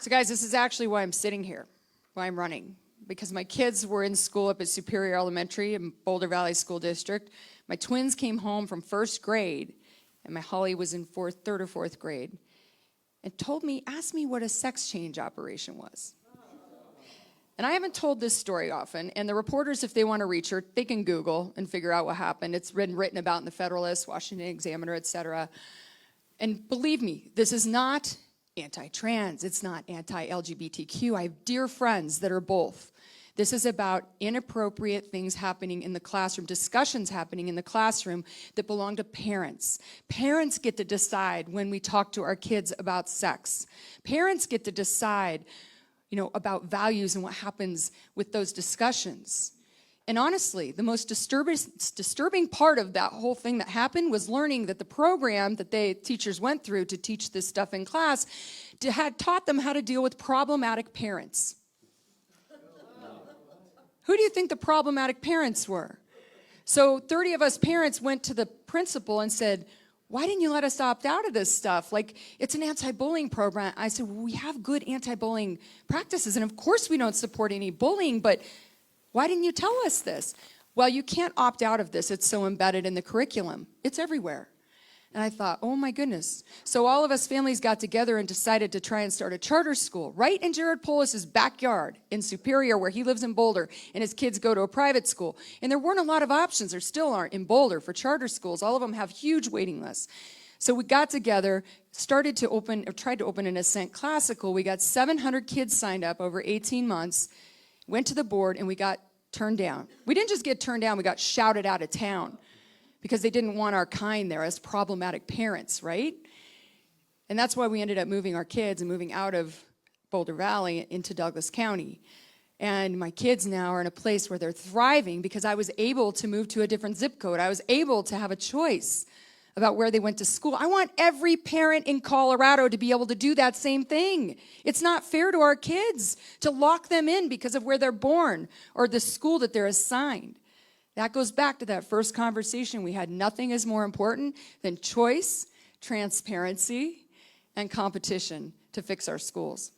So guys, this is actually why I'm sitting here, why I'm running. Because my kids were in school up at Superior Elementary in Boulder Valley School District. My twins came home from first grade, and my Holly was in third or fourth grade, and asked me what a sex change operation was. And I haven't told this story often, and the reporters, if they want to reach her, they can Google and figure out what happened. It's been written about in the Federalist, Washington Examiner, etc. And believe me, this is not anti-trans, it's not anti-LGBTQ. I have dear friends that are both. This is about inappropriate things happening in the classroom, discussions happening in the classroom that belong to parents. Parents get to decide when we talk to our kids about sex. Parents get to decide, about values and what happens with those discussions. And honestly, the most disturbing part of that whole thing that happened was learning that the program that teachers went through to teach this stuff in class had taught them how to deal with problematic parents. Who do you think the problematic parents were? So 30 of us parents went to the principal and said, why didn't you let us opt out of this stuff? Like, it's an anti-bullying program. I said, well, we have good anti-bullying practices, and of course we don't support any bullying, but why didn't you tell us this? Well, you can't opt out of this. It's so embedded in the curriculum. It's everywhere. And I thought, oh my goodness. So all of us families got together and decided to try and start a charter school right in Jared Polis's backyard in Superior, where he lives in Boulder, and his kids go to a private school. And there weren't a lot of options, there still aren't in Boulder for charter schools. All of them have huge waiting lists. So we got together, tried to open an Ascent Classical. We got 700 kids signed up over 18 months, went to the board, and we got turned down. We didn't just get turned down, we got shouted out of town, because they didn't want our kind there as problematic parents, right? And that's why we ended up moving our kids and moving out of Boulder Valley into Douglas County. And my kids now are in a place where they're thriving because I was able to move to a different zip code. I was able to have a choice about where they went to school. I want every parent in Colorado to be able to do that same thing. It's not fair to our kids to lock them in because of where they're born or the school that they're assigned. That goes back to that first conversation we had. Nothing is more important than choice, transparency, and competition to fix our schools.